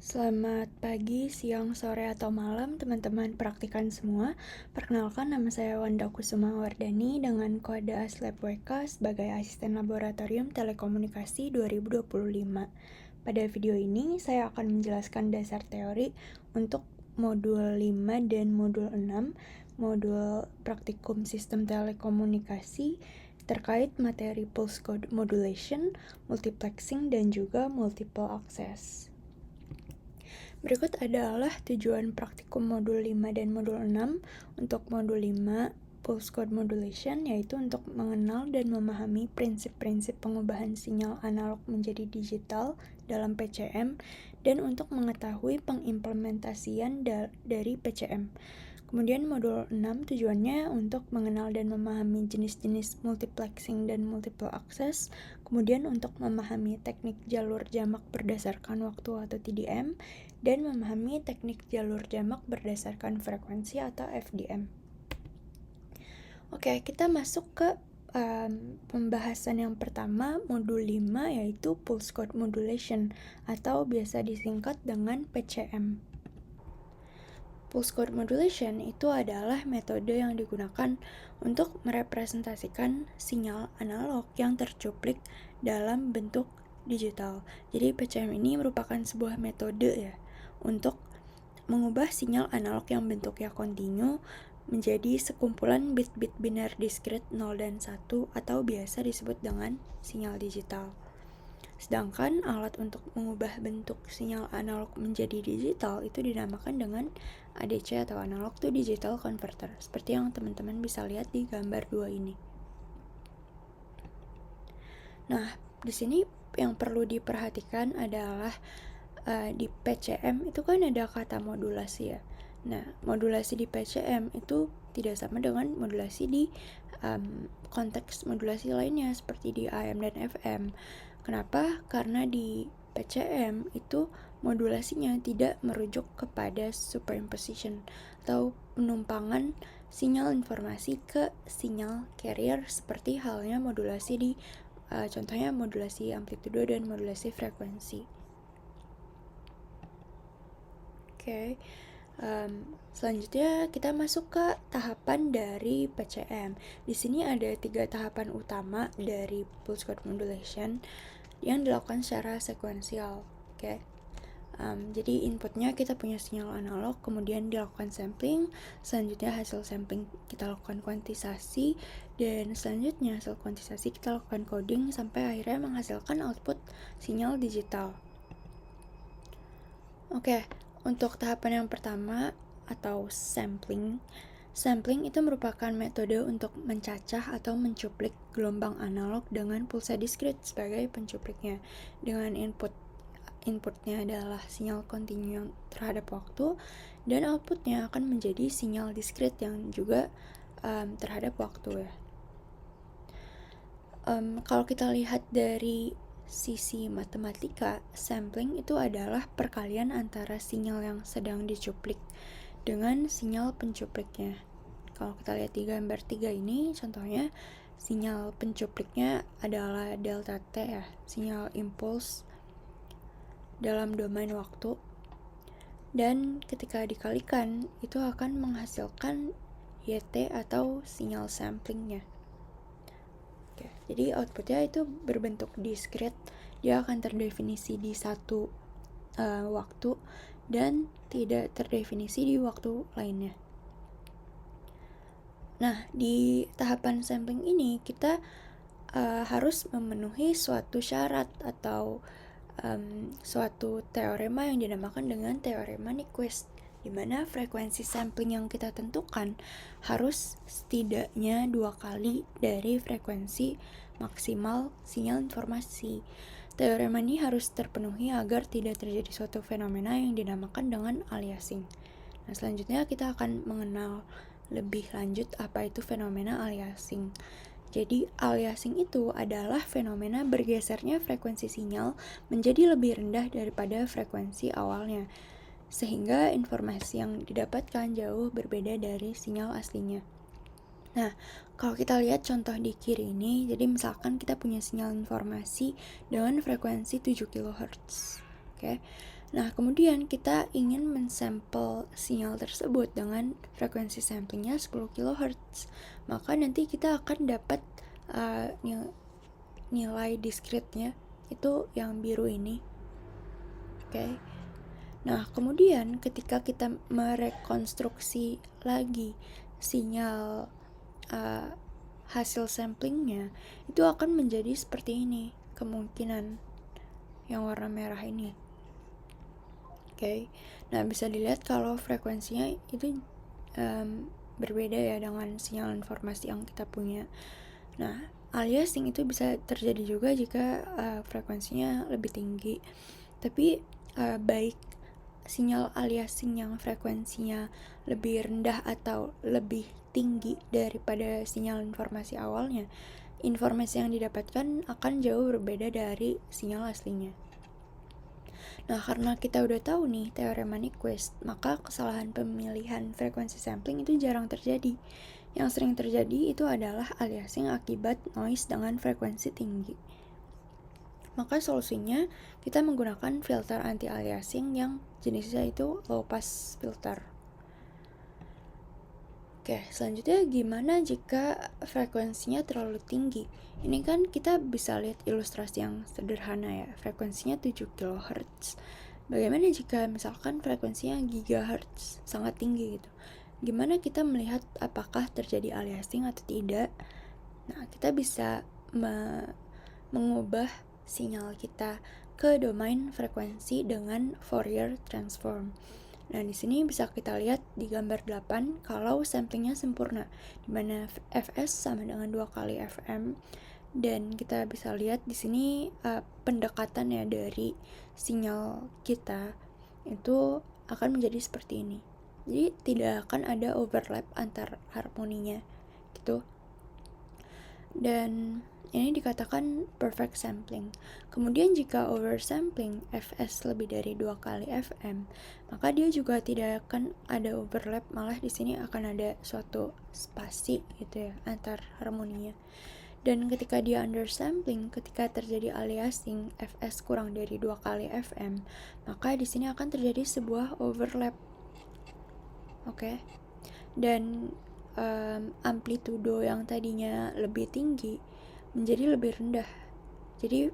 Selamat pagi, siang, sore, atau malam teman-teman praktikan semua. Perkenalkan, nama saya Wanda Kusuma Wardani dengan kode ASLabWK sebagai Asisten Laboratorium Telekomunikasi 2025. Pada video ini, saya akan menjelaskan dasar teori untuk modul 5 dan modul 6, modul praktikum sistem telekomunikasi terkait materi pulse code modulation, multiplexing, dan juga multiple access. Berikut adalah tujuan praktikum modul 5 dan modul 6. Untuk modul 5, Pulse Code Modulation, yaitu untuk mengenal dan memahami prinsip-prinsip pengubahan sinyal analog menjadi digital dalam PCM, dan untuk mengetahui pengimplementasian dari PCM. Kemudian modul 6 tujuannya untuk mengenal dan memahami jenis-jenis multiplexing dan multiple access, kemudian untuk memahami teknik jalur jamak berdasarkan waktu atau TDM, dan memahami teknik jalur jamak berdasarkan frekuensi atau FDM. Oke, kita masuk ke pembahasan yang pertama, modul 5, yaitu Pulse Code Modulation, atau biasa disingkat dengan PCM. Pulse Code Modulation itu adalah metode yang digunakan untuk merepresentasikan sinyal analog yang tercuplik dalam bentuk digital. Jadi PCM ini merupakan sebuah metode ya untuk mengubah sinyal analog yang bentuknya kontinu menjadi sekumpulan bit-bit biner diskrit 0 dan 1 atau biasa disebut dengan sinyal digital. Sedangkan alat untuk mengubah bentuk sinyal analog menjadi digital itu dinamakan dengan ADC atau analog to digital converter, seperti yang teman-teman bisa lihat di gambar 2 ini. Nah, di sini yang perlu diperhatikan adalah di PCM itu kan ada kata modulasi ya. Nah, modulasi di PCM itu tidak sama dengan modulasi di konteks modulasi lainnya seperti di AM dan FM. Kenapa? Karena di PCM itu modulasinya tidak merujuk kepada superimposition atau penumpangan sinyal informasi ke sinyal carrier seperti halnya modulasi di contohnya modulasi amplitudo dan modulasi frekuensi. Oke. Selanjutnya kita masuk ke tahapan dari PCM. Di sini ada 3 tahapan utama dari Pulse Code Modulation yang dilakukan secara sekuensial. Oke. Jadi inputnya kita punya sinyal analog, kemudian dilakukan sampling, selanjutnya hasil sampling kita lakukan kuantisasi, dan selanjutnya hasil kuantisasi kita lakukan coding sampai akhirnya menghasilkan output sinyal digital. Oke, untuk tahapan yang pertama atau sampling itu merupakan metode untuk mencacah atau mencuplik gelombang analog dengan pulsa diskrit sebagai pencupliknya. Dengan inputnya adalah sinyal kontinu terhadap waktu, dan outputnya akan menjadi sinyal diskrit yang juga terhadap waktu ya. Kalau kita lihat dari sisi matematika, sampling itu adalah perkalian antara sinyal yang sedang dicuplik dengan sinyal pencupliknya. Kalau kita lihat di gambar 3 ini, contohnya sinyal pencupliknya adalah delta T ya, sinyal impuls dalam domain waktu. Dan ketika dikalikan, itu akan menghasilkan YT atau sinyal samplingnya. Oke, jadi outputnya itu berbentuk diskrit, dia akan terdefinisi di satu waktu dan tidak terdefinisi di waktu lainnya. Nah, di tahapan sampling ini kita harus memenuhi suatu syarat atau suatu teorema yang dinamakan dengan teorema Nyquist, di mana frekuensi sampling yang kita tentukan harus setidaknya 2 kali dari frekuensi maksimal sinyal informasi. Teorema ini harus terpenuhi agar tidak terjadi suatu fenomena yang dinamakan dengan aliasing. Nah, selanjutnya kita akan mengenal lebih lanjut apa itu fenomena aliasing. Jadi, aliasing itu adalah fenomena bergesernya frekuensi sinyal menjadi lebih rendah daripada frekuensi awalnya, sehingga informasi yang didapatkan jauh berbeda dari sinyal aslinya. Nah, kalau kita lihat contoh di kiri ini, jadi misalkan kita punya sinyal informasi dengan frekuensi 7 kHz. Oke. Nah, kemudian kita ingin mensampel sinyal tersebut dengan frekuensi samplingnya 10 kHz. Maka nanti kita akan dapat nilai diskritnya itu yang biru ini. Oke. Nah, kemudian ketika kita merekonstruksi lagi sinyal hasil samplingnya, itu akan menjadi seperti ini kemungkinan yang warna merah ini. Oke. Nah, bisa dilihat kalau frekuensinya itu berbeda ya dengan sinyal informasi yang kita punya. Nah, aliasing itu bisa terjadi juga jika frekuensinya lebih tinggi. Tapi baik sinyal aliasing yang frekuensinya lebih rendah atau lebih tinggi daripada sinyal informasi awalnya, informasi yang didapatkan akan jauh berbeda dari sinyal aslinya. Nah, karena kita udah tahu nih teorema Nyquist, maka kesalahan pemilihan frekuensi sampling itu jarang terjadi. Yang sering terjadi itu adalah aliasing akibat noise dengan frekuensi tinggi. Maka solusinya kita menggunakan filter anti-aliasing yang jenisnya itu low pass filter. Oke, selanjutnya gimana jika frekuensinya terlalu tinggi? Ini kan kita bisa lihat ilustrasi yang sederhana ya, frekuensinya 7 kHz. Bagaimana jika misalkan frekuensinya gigahertz, sangat tinggi gitu? Gimana kita melihat apakah terjadi aliasing atau tidak? Nah, kita bisa mengubah sinyal kita ke domain frekuensi dengan Fourier transform. Nah, di sini bisa kita lihat di gambar 8 kalau samplingnya sempurna, di mana Fs sama dengan 2 kali Fm, dan kita bisa lihat di sini pendekatannya dari sinyal kita itu akan menjadi seperti ini. Jadi tidak akan ada overlap antar harmoninya gitu. Dan ini dikatakan perfect sampling. Kemudian jika oversampling Fs lebih dari 2 kali Fm, maka dia juga tidak akan ada overlap, malah di sini akan ada suatu spasi gitu ya antar harmoninya. Dan ketika dia undersampling, ketika terjadi aliasing Fs kurang dari 2 kali Fm, maka di sini akan terjadi sebuah overlap. Oke. Dan amplitudo yang tadinya lebih tinggi menjadi lebih rendah. Jadi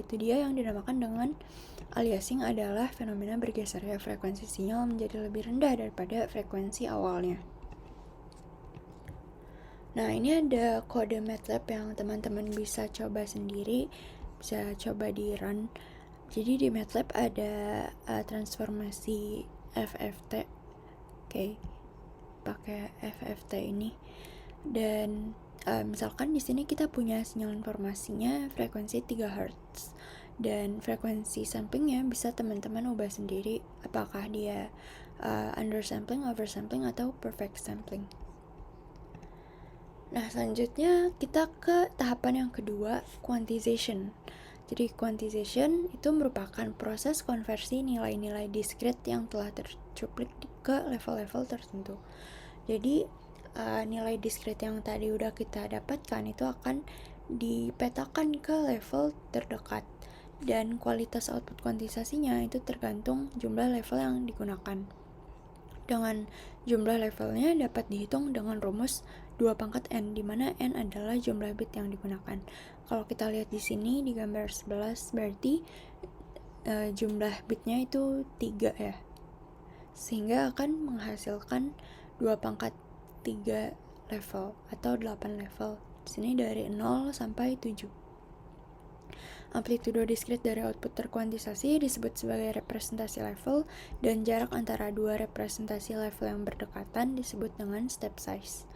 itu dia yang dinamakan dengan aliasing, adalah fenomena bergesernya frekuensi sinyal menjadi lebih rendah daripada frekuensi awalnya. Nah, ini ada kode MATLAB yang teman-teman bisa coba sendiri, bisa coba di run. Jadi di MATLAB ada transformasi FFT. Oke. Pakai FFT ini, dan misalkan di sini kita punya sinyal informasinya frekuensi 3 Hz, dan frekuensi samplingnya bisa teman-teman ubah sendiri apakah dia undersampling, oversampling, atau perfect sampling. Nah, selanjutnya kita ke tahapan yang kedua, quantization. Jadi quantization itu merupakan proses konversi nilai-nilai diskrit yang telah tercuplik ke level-level tertentu. Jadi nilai diskrit yang tadi udah kita dapatkan itu akan dipetakan ke level terdekat, dan kualitas output kuantisasinya itu tergantung jumlah level yang digunakan. Dengan jumlah levelnya dapat dihitung dengan rumus 2 pangkat n, di mana n adalah jumlah bit yang digunakan. Kalau kita lihat di sini di gambar 11, berarti jumlah bitnya itu 3 ya. Sehingga akan menghasilkan 2 pangkat 3 level atau 8 level. Di sini dari 0 sampai 7. Amplitudo diskrit dari output terkuantisasi disebut sebagai representasi level, dan jarak antara dua representasi level yang berdekatan disebut dengan step size.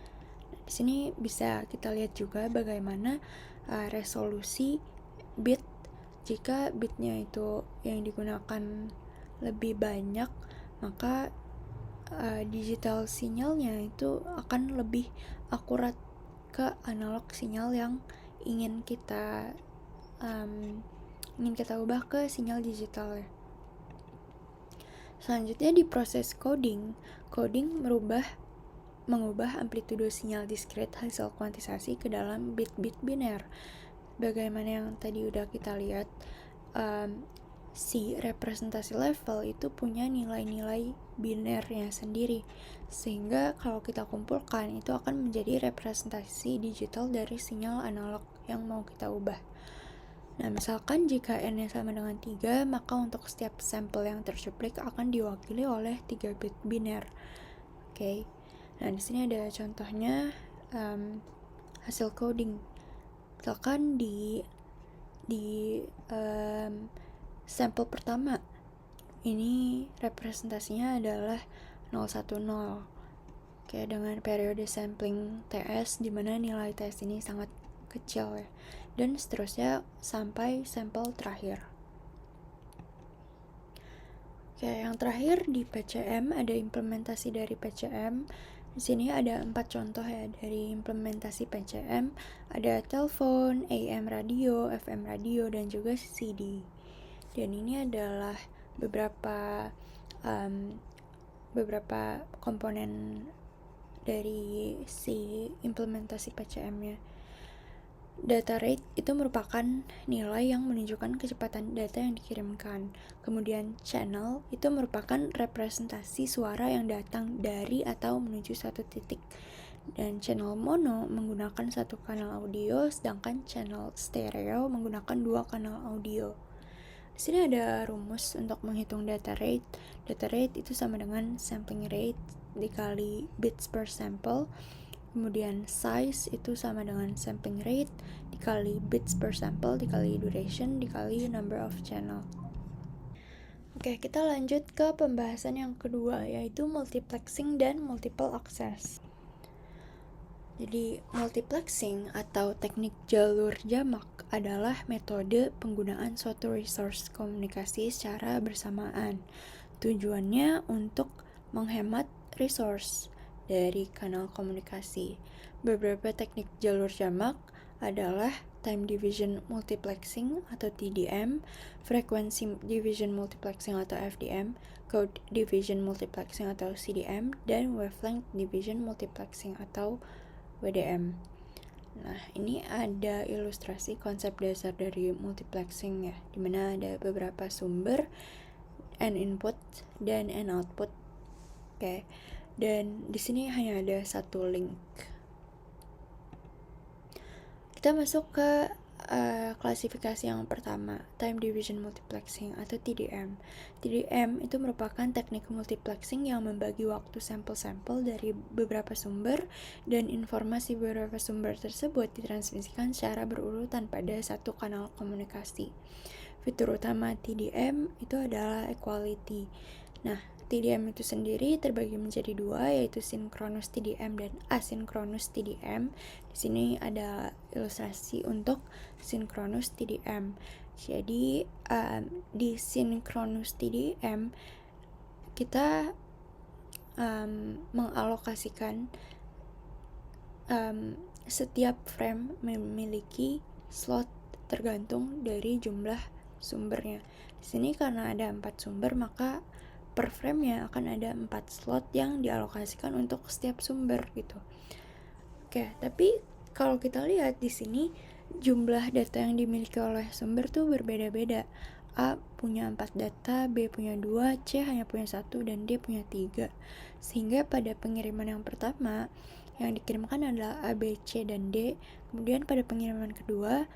Nah, di sini bisa kita lihat juga bagaimana resolusi bit. Jika bitnya itu yang digunakan lebih banyak, maka digital sinyalnya itu akan lebih akurat ke analog sinyal yang ingin kita ubah ke sinyal digital ya. Selanjutnya di proses coding mengubah amplitudo sinyal diskrit hasil kuantisasi ke dalam bit-bit biner. Bagaimana yang tadi udah kita lihat, si representasi level itu punya nilai-nilai binernya sendiri, sehingga kalau kita kumpulkan itu akan menjadi representasi digital dari sinyal analog yang mau kita ubah. Nah, misalkan jika n-nya sama dengan 3, maka untuk setiap sampel yang tercuplik akan diwakili oleh 3 bit biner. Oke. Nah, di sini ada contohnya hasil coding. Misalkan di sampel pertama ini representasinya adalah 010. Oke, dengan periode sampling TS di mana nilai TS ini sangat kecil ya. Dan seterusnya sampai sampel terakhir. Oke, yang terakhir di PCM ada implementasi dari PCM. Di sini ada 4 contoh ya dari implementasi PCM. Ada telepon, AM radio, FM radio, dan juga CD. Dan ini adalah beberapa komponen dari si implementasi PCM-nya. Data rate itu merupakan nilai yang menunjukkan kecepatan data yang dikirimkan. Kemudian channel itu merupakan representasi suara yang datang dari atau menuju satu titik. Dan channel mono menggunakan satu kanal audio, sedangkan channel stereo menggunakan 2 kanal audio. Di sini ada rumus untuk menghitung data rate. Data rate itu sama dengan sampling rate dikali bits per sample. Kemudian size itu sama dengan sampling rate dikali bits per sample dikali duration dikali number of channel. Oke, kita lanjut ke pembahasan yang kedua, yaitu multiplexing dan multiple access. Jadi, multiplexing atau teknik jalur jamak adalah metode penggunaan suatu resource komunikasi secara bersamaan. Tujuannya untuk menghemat resource dari kanal komunikasi. Beberapa teknik jalur jamak adalah time division multiplexing atau TDM, frequency division multiplexing atau FDM, code division multiplexing atau CDM, dan wavelength division multiplexing atau WDM. Nah, ini ada ilustrasi konsep dasar dari multiplexing ya, dimana ada beberapa sumber, N input dan N output. Oke. Dan di sini hanya ada satu link. Kita masuk ke klasifikasi yang pertama, time division multiplexing atau TDM. TDM itu merupakan teknik multiplexing yang membagi waktu sampel-sampel dari beberapa sumber, dan informasi beberapa sumber tersebut ditransmisikan secara berurutan pada satu kanal komunikasi. Fitur utama TDM itu adalah equality. Nah, TDM itu sendiri terbagi menjadi 2, yaitu sinkronus TDM dan asinkronus TDM. Di sini ada ilustrasi untuk sinkronus TDM. Jadi di sinkronus TDM kita mengalokasikan setiap frame memiliki slot tergantung dari jumlah sumbernya. Di sini karena ada 4 sumber, maka per frame-nya akan ada 4 slot yang dialokasikan untuk setiap sumber gitu. Oke, tapi kalau kita lihat di sini jumlah data yang dimiliki oleh sumber tuh berbeda-beda. A punya 4 data, B punya 2, C hanya punya 1, dan D punya 3. Sehingga pada pengiriman yang pertama yang dikirimkan adalah A, B, C, dan D. Kemudian pada pengiriman kedua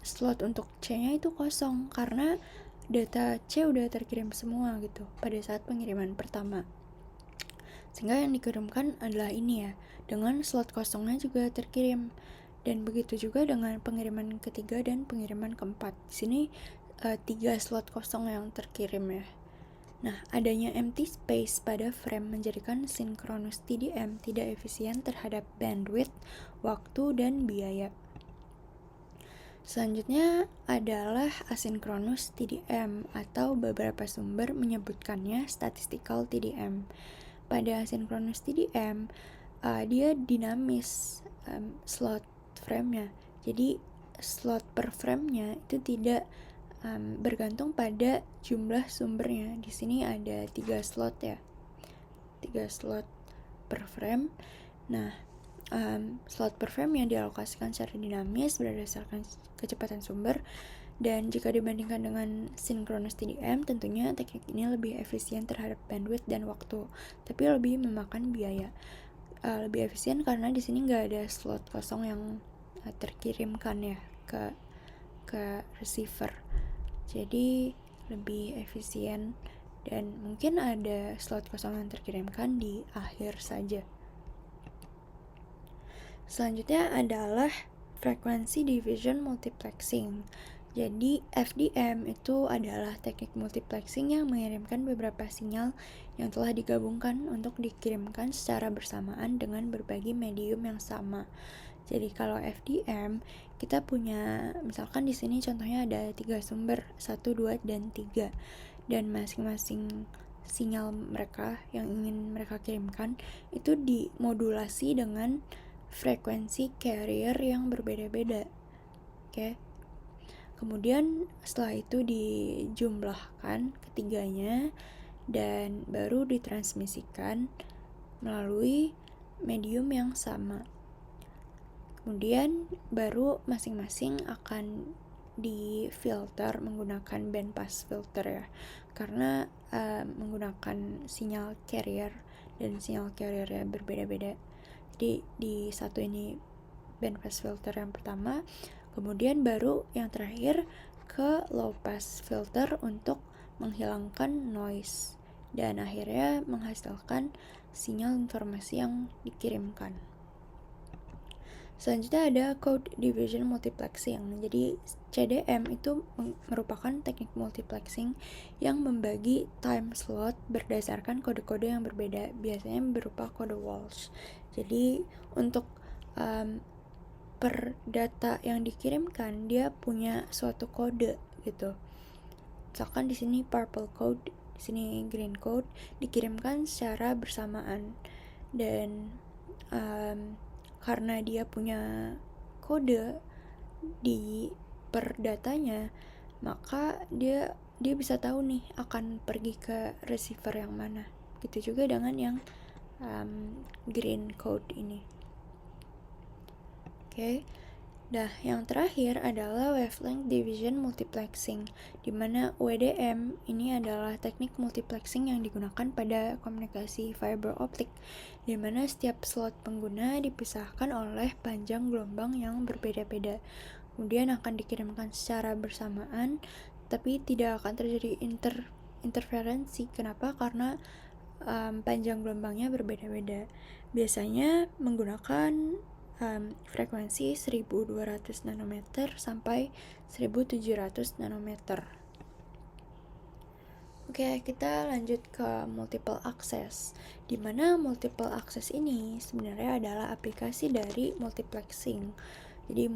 slot untuk C-nya itu kosong karena data C udah terkirim semua gitu pada saat pengiriman pertama. Sehingga yang dikirimkan adalah ini ya, dengan slot kosongnya juga terkirim. Dan begitu juga dengan pengiriman ketiga dan pengiriman keempat. Di sini 3 slot kosong yang terkirim ya. Nah, adanya empty space pada frame menjadikan sinkronus TDM tidak efisien terhadap bandwidth, waktu, dan biaya. Selanjutnya adalah asinkronus TDM atau beberapa sumber menyebutkannya statistical TDM. Pada asinkronus TDM, dia dinamis slot frame-nya. Jadi slot per frame-nya itu tidak bergantung pada jumlah sumbernya. Di sini ada 3 slot ya. 3 slot per frame. Nah, slot per frame yang dialokasikan secara dinamis berdasarkan kecepatan sumber, Dan jika dibandingkan dengan synchronous TDM, tentunya teknik ini lebih efisien terhadap bandwidth dan waktu, tapi lebih memakan biaya. Lebih efisien karena di sini nggak ada slot kosong yang terkirimkan ya ke receiver. Jadi lebih efisien dan mungkin ada slot kosong yang terkirimkan di akhir saja. Selanjutnya adalah frequency division multiplexing. Jadi FDM itu adalah teknik multiplexing yang mengirimkan beberapa sinyal yang telah digabungkan untuk dikirimkan secara bersamaan dengan berbagai medium yang sama. Jadi kalau FDM kita punya, misalkan di sini contohnya ada 3 sumber, 1, 2, dan 3. Dan masing-masing sinyal mereka yang ingin mereka kirimkan itu dimodulasi dengan frekuensi carrier yang berbeda-beda. Oke. Kemudian setelah itu dijumlahkan ketiganya dan baru ditransmisikan melalui medium yang sama. Kemudian baru masing-masing akan difilter menggunakan bandpass filter ya, karena menggunakan sinyal carrier dan sinyal carriernya berbeda-beda. Jadi di satu ini bandpass filter yang pertama, kemudian baru yang terakhir ke low pass filter untuk menghilangkan noise dan akhirnya menghasilkan sinyal informasi yang dikirimkan. Selanjutnya ada code division multiplexing. Jadi CDM itu merupakan teknik multiplexing yang membagi time slot berdasarkan kode-kode yang berbeda, biasanya berupa kode Walsh. Jadi untuk per data yang dikirimkan dia punya suatu kode gitu. Misalkan di sini purple code, di sini green code dikirimkan secara bersamaan dan karena dia punya kode di per datanya, maka dia bisa tahu nih akan pergi ke receiver yang mana. Gitu juga dengan yang green code ini. Oke. Nah, yang terakhir adalah wavelength division multiplexing, di mana WDM ini adalah teknik multiplexing yang digunakan pada komunikasi fiber optik, di mana setiap slot pengguna dipisahkan oleh panjang gelombang yang berbeda-beda. Kemudian akan dikirimkan secara bersamaan, tapi tidak akan terjadi interferensi. Kenapa? Karena panjang gelombangnya berbeda-beda. Biasanya menggunakan frekuensi 1200 nanometer sampai 1700 nanometer. Oke, kita lanjut ke multiple access, di mana multiple access ini sebenarnya adalah aplikasi dari multiplexing. Jadi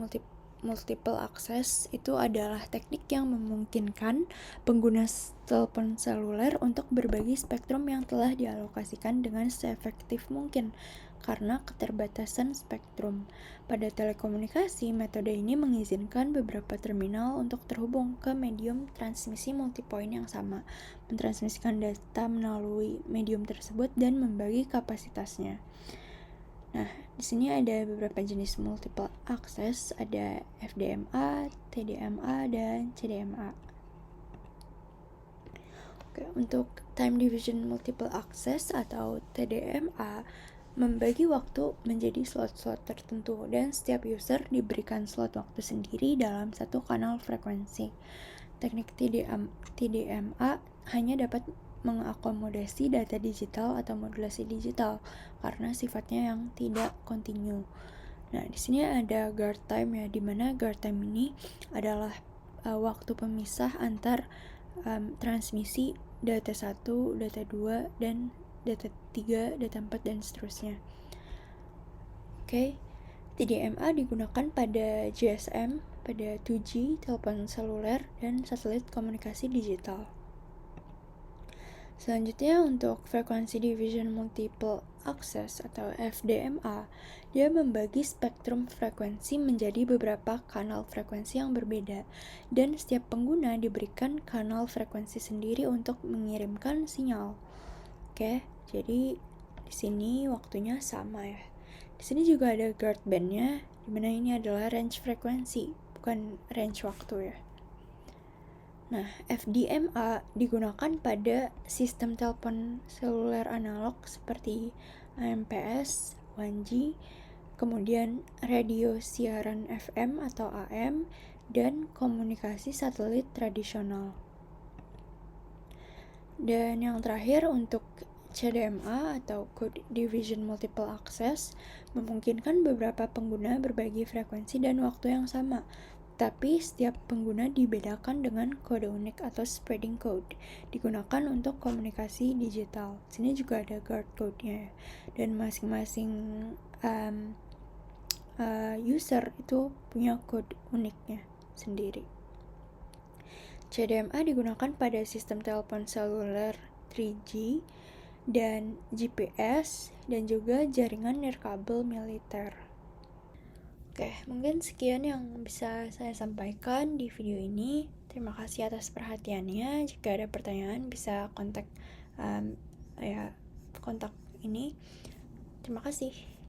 multiple access itu adalah teknik yang memungkinkan pengguna telepon seluler untuk berbagi spektrum yang telah dialokasikan dengan seefektif mungkin karena keterbatasan spektrum. Pada telekomunikasi, metode ini mengizinkan beberapa terminal untuk terhubung ke medium transmisi multipoint yang sama, mentransmisikan data melalui medium tersebut dan membagi kapasitasnya. Nah, di sini ada beberapa jenis multiple access, ada FDMA, TDMA, dan CDMA. Oke, untuk time division multiple access atau TDMA membagi waktu menjadi slot-slot tertentu dan setiap user diberikan slot waktu sendiri dalam satu kanal frekuensi. Teknik TDMA hanya dapat mengakomodasi data digital atau modulasi digital karena sifatnya yang tidak kontinu. Nah, di sini ada guard time ya, di mana guard time ini adalah waktu pemisah antar transmisi data 1, data 2, dan data 3, data 4, dan seterusnya. Oke, TDMA digunakan pada GSM, pada 2G, telepon seluler, dan satelit komunikasi digital. Selanjutnya untuk frekuensi division multiple access atau FDMA, dia membagi spektrum frekuensi menjadi beberapa kanal frekuensi yang berbeda dan setiap pengguna diberikan kanal frekuensi sendiri untuk mengirimkan sinyal. Oke, jadi di sini waktunya sama ya. Di sini juga ada guard band-nya, di mana ini adalah range frekuensi, bukan range waktu ya. Nah, FDMA digunakan pada sistem telepon seluler analog seperti AMPS, 1G, kemudian radio siaran FM atau AM, dan komunikasi satelit tradisional. Dan yang terakhir untuk CDMA atau Code Division Multiple Access memungkinkan beberapa pengguna berbagi frekuensi dan waktu yang sama, tapi setiap pengguna dibedakan dengan kode unik atau spreading code, digunakan untuk komunikasi digital. Sini juga ada guard code-nya, dan masing-masing user itu punya kode uniknya sendiri. CDMA digunakan pada sistem telepon seluler 3G dan GPS dan juga jaringan nirkabel militer. Oke, mungkin sekian yang bisa saya sampaikan di video ini. Terima kasih atas perhatiannya. Jika ada pertanyaan bisa kontak kontak ini. Terima kasih.